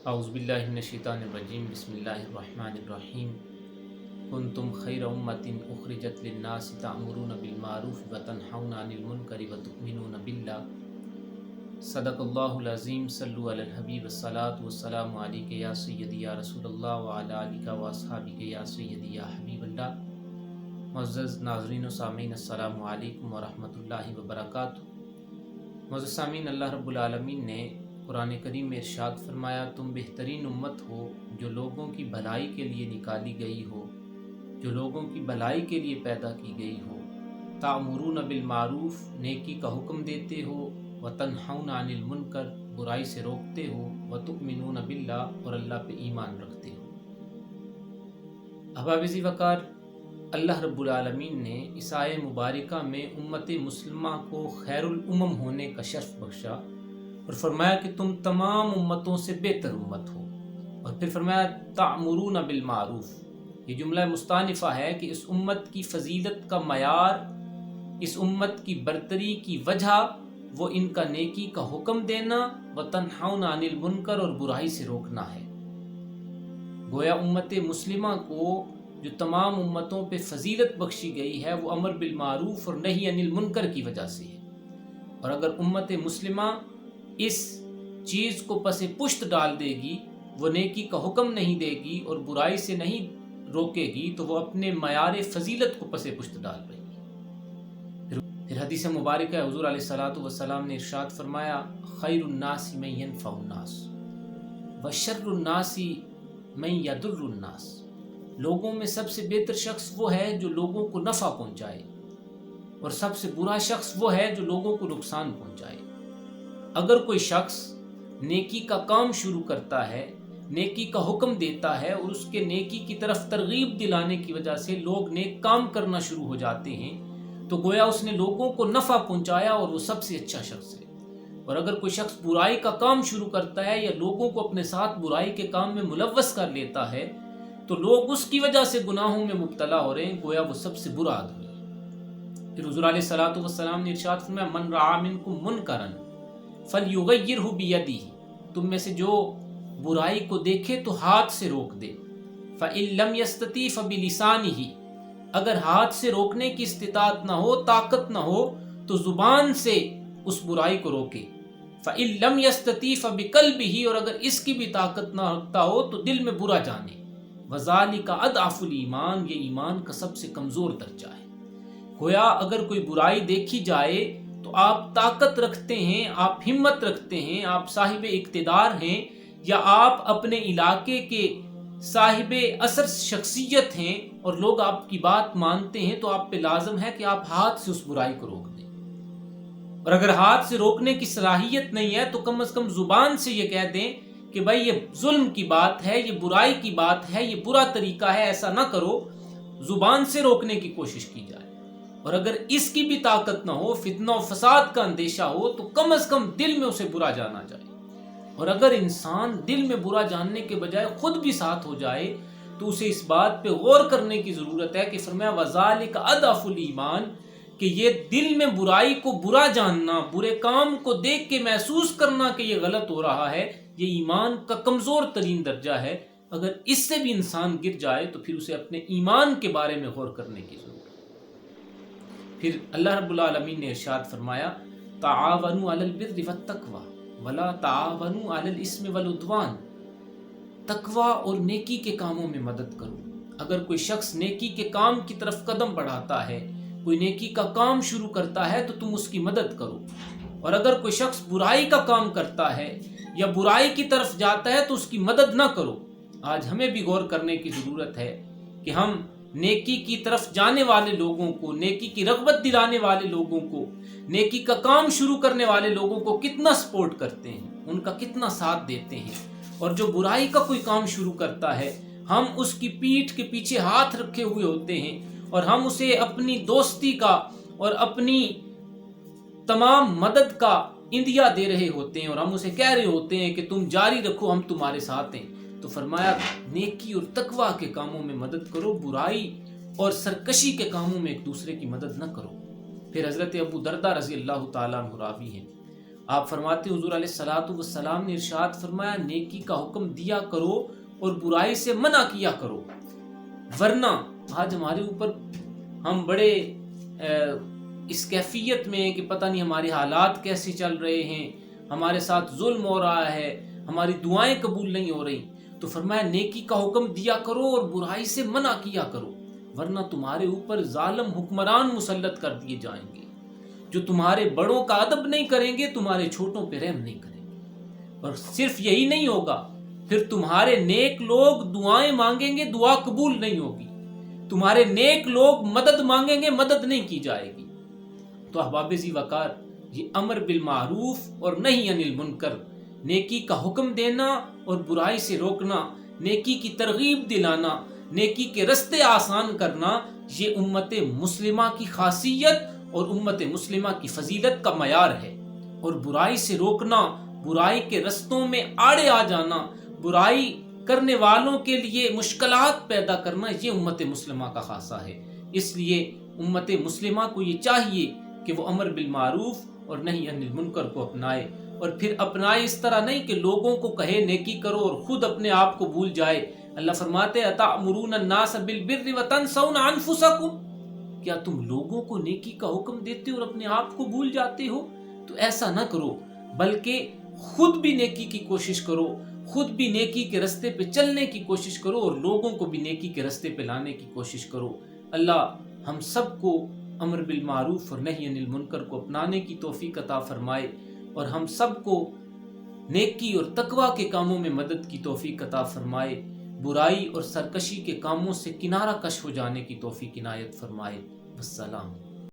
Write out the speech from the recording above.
اعوذ باللہ من الشیطان الرجیم بسم اللہ الرحمن الرحیم کنتم خیر امۃ اخرجت للناس تأمرون بالمعروف وتنہون عن المنکر وتؤمنون باللہ صدق اللہ العظیم صلو علی الحبیب الصلاۃ والسلام علیک یا سیدی یا رسول اللہ وعلی آلک واصحابک یا سیدی یا حبیب اللہ۔ معزز ناظرین و سامعین السلام علیکم ورحمۃ اللہ وبرکاتہ۔ معزز سامعین، اللہ رب العالمین نے قرآن کریم میں ارشاد فرمایا، تم بہترین امت ہو جو لوگوں کی بھلائی کے لیے نکالی گئی ہو، جو لوگوں کی بھلائی کے لیے پیدا کی گئی ہو۔ تأمرون بالمعروف، نیکی کا حکم دیتے ہو، وتنہون عن المنکر، برائی سے روکتے ہو، وتؤمنون باللہ، اور اللہ پہ ایمان رکھتے ہو۔ احباب ذی وقار، اللہ رب العالمین نے اس آیہ مبارکہ میں امت مسلمہ کو خیر الامم ہونے کا شرف بخشا اور فرمایا کہ تم تمام امتوں سے بہتر امت ہو، اور پھر فرمایا تأمرون بالمعروف۔ یہ جملہ مستانفہ ہے کہ اس امت کی فضیلت کا معیار، اس امت کی برتری کی وجہ وہ ان کا نیکی کا حکم دینا، وتنہون عن المنکر، اور برائی سے روکنا ہے۔ گویا امت مسلمہ کو جو تمام امتوں پہ فضیلت بخشی گئی ہے وہ امر بالمعروف اور نہی عن المنکر کی وجہ سے ہے، اور اگر امت مسلمہ اس چیز کو پس پشت ڈال دے گی، وہ نیکی کا حکم نہیں دے گی اور برائی سے نہیں روکے گی، تو وہ اپنے معیار فضیلت کو پس پشت ڈال رہی ہے۔ پھر حدیث مبارکہ ہے، حضور علیہ الصلوۃ والسلام نے ارشاد فرمایا، خیر الناس من ینفع الناس وشر الناس من یضر الناس۔ لوگوں میں سب سے بہتر شخص وہ ہے جو لوگوں کو نفع پہنچائے، اور سب سے برا شخص وہ ہے جو لوگوں کو نقصان پہنچائے۔ اگر کوئی شخص نیکی کا کام شروع کرتا ہے، نیکی کا حکم دیتا ہے، اور اس کے نیکی کی طرف ترغیب دلانے کی وجہ سے لوگ نیک کام کرنا شروع ہو جاتے ہیں، تو گویا اس نے لوگوں کو نفع پہنچایا اور وہ سب سے اچھا شخص ہے۔ اور اگر کوئی شخص برائی کا کام شروع کرتا ہے یا لوگوں کو اپنے ساتھ برائی کے کام میں ملوث کر لیتا ہے، تو لوگ اس کی وجہ سے گناہوں میں مبتلا ہو رہے ہیں، گویا وہ سب سے برا آدمی ہے۔ پھر حضور علیہ الصلوۃ والسلام نے ارشاد فرمایا، من رعی منکم منکرا فلیغیرہ بیدہ، تم میں سے جو برائی کو دیکھے تو ہاتھ سے روک دے۔ فإن لم يستطع فبلسانہ، اگر ہاتھ سے روکنے کی استطاعت نہ ہو، طاقت نہ ہو، تو زبان سے اس برائی کو روکے۔ فإن لم يستطع فبقلبہ، اور اگر اس کی بھی طاقت نہ رکھتا ہو تو دل میں برا جانے۔ وذالک اضعف الایمان، یہ ایمان کا سب سے کمزور درجہ ہے۔ گویا اگر کوئی برائی دیکھی جائے تو آپ طاقت رکھتے ہیں، آپ ہمت رکھتے ہیں، آپ صاحب اقتدار ہیں، یا آپ اپنے علاقے کے صاحب اثر شخصیت ہیں اور لوگ آپ کی بات مانتے ہیں، تو آپ پہ لازم ہے کہ آپ ہاتھ سے اس برائی کو روک دیں۔ اور اگر ہاتھ سے روکنے کی صلاحیت نہیں ہے تو کم از کم زبان سے یہ کہہ دیں کہ بھائی یہ ظلم کی بات ہے، یہ برائی کی بات ہے، یہ برا طریقہ ہے، ایسا نہ کرو۔ زبان سے روکنے کی کوشش کی جائے، اور اگر اس کی بھی طاقت نہ ہو، فتنہ و فساد کا اندیشہ ہو، تو کم از کم دل میں اسے برا جانا جائے۔ اور اگر انسان دل میں برا جاننے کے بجائے خود بھی ساتھ ہو جائے تو اسے اس بات پہ غور کرنے کی ضرورت ہے کہ فرمایا وذالک اضعف الایمان، کہ یہ دل میں برائی کو برا جاننا، برے کام کو دیکھ کے محسوس کرنا کہ یہ غلط ہو رہا ہے، یہ ایمان کا کمزور ترین درجہ ہے۔ اگر اس سے بھی انسان گر جائے تو پھر اسے اپنے ایمان کے بارے میں غور کرنے کی ضرورت ہے۔ پھر اللہ رب العالمین نے ارشاد فرمایا، تعاونوا علی البر والتقوی ولا تعاونوا علی الاثم والعدوان، تقوی اور نیکی کے کاموں میں مدد کرو۔ اگر کوئی شخص نیکی کے کام کی طرف قدم بڑھاتا ہے، کوئی نیکی کا کام شروع کرتا ہے، تو تم اس کی مدد کرو، اور اگر کوئی شخص برائی کا کام کرتا ہے یا برائی کی طرف جاتا ہے تو اس کی مدد نہ کرو۔ آج ہمیں بھی غور کرنے کی ضرورت ہے کہ ہم نیکی کی طرف جانے والے لوگوں کو، نیکی کی رغبت دلانے والے لوگوں کو، نیکی کا کام شروع کرنے والے لوگوں کو کتنا سپورٹ کرتے ہیں، ان کا کتنا ساتھ دیتے ہیں، اور جو برائی کا کوئی کام شروع کرتا ہے ہم اس کی پیٹھ کے پیچھے ہاتھ رکھے ہوئے ہوتے ہیں، اور ہم اسے اپنی دوستی کا اور اپنی تمام مدد کا عندیہ دے رہے ہوتے ہیں، اور ہم اسے کہہ رہے ہوتے ہیں کہ تم جاری رکھو، ہم تمہارے ساتھ ہیں۔ تو فرمایا نیکی اور تقوی کے کاموں میں مدد کرو، برائی اور سرکشی کے کاموں میں ایک دوسرے کی مدد نہ کرو۔ پھر حضرت ابو دردہ رضی اللہ تعالیٰ عنہ راوی ہیں، آپ فرماتے حضور علیہ الصلوۃ والسلام نے ارشاد فرمایا نیکی کا حکم دیا کرو اور برائی سے منع کیا کرو، ورنہ آج ہمارے اوپر ہم بڑے اس کیفیت میں ہیں کہ پتہ نہیں ہمارے حالات کیسے چل رہے ہیں، ہمارے ساتھ ظلم ہو رہا ہے، ہماری دعائیں قبول نہیں ہو رہی، تو فرمایا نیکی کا حکم دیا کرو اور برائی سے منع کیا کرو، ورنہ تمہارے اوپر ظالم حکمران مسلط کر دیے جائیں گے جو تمہارے بڑوں کا ادب نہیں کریں گے، تمہارے چھوٹوں پہ رحم نہیں کریں گے۔ اور صرف یہی نہیں ہوگا، پھر تمہارے نیک لوگ دعائیں مانگیں گے، دعا قبول نہیں ہوگی، تمہارے نیک لوگ مدد مانگیں گے، مدد نہیں کی جائے گی۔ تو احباب ذی وقار، یہ امر بالمعروف اور نہی عن المنکر، نیکی کا حکم دینا اور برائی سے روکنا، نیکی کی ترغیب دلانا، نیکی کے رستے آسان کرنا، یہ امت مسلمہ کی خاصیت اور امت مسلمہ کی فضیلت کا معیار ہے۔ اور برائی سے روکنا، برائی کے رستوں میں آڑے آ جانا، برائی کرنے والوں کے لیے مشکلات پیدا کرنا، یہ امت مسلمہ کا خاصہ ہے۔ اس لیے امت مسلمہ کو یہ چاہیے کہ وہ امر بالمعروف اور نہی عن المنکر کو اپنائے، اور پھر اپنائے اس طرح نہیں کہ لوگوں کو کہے نیکی کرو اور خود اپنے آپ کو بھول جائے۔ اللہ فرماتے اتأمرون الناس بالبر وتنسون انفسکم، کیا تم لوگوں کو نیکی کا حکم دیتے اور اپنے آپ کو بھول جاتے ہو؟ تو ایسا نہ کرو، بلکہ خود بھی نیکی کی کوشش کرو، خود بھی نیکی کے رستے پہ چلنے کی کوشش کرو اور لوگوں کو بھی نیکی کے رستے پہ لانے کی کوشش کرو۔ اللہ ہم سب کو امر بالمعروف اور نہی عن المنکر کو اپنانے کی توفیق عطا فرمائے، اور ہم سب کو نیکی اور تقوی کے کاموں میں مدد کی توفیق عطا فرمائے، برائی اور سرکشی کے کاموں سے کنارہ کش ہو جانے کی توفیق عنایت فرمائے۔ والسلام۔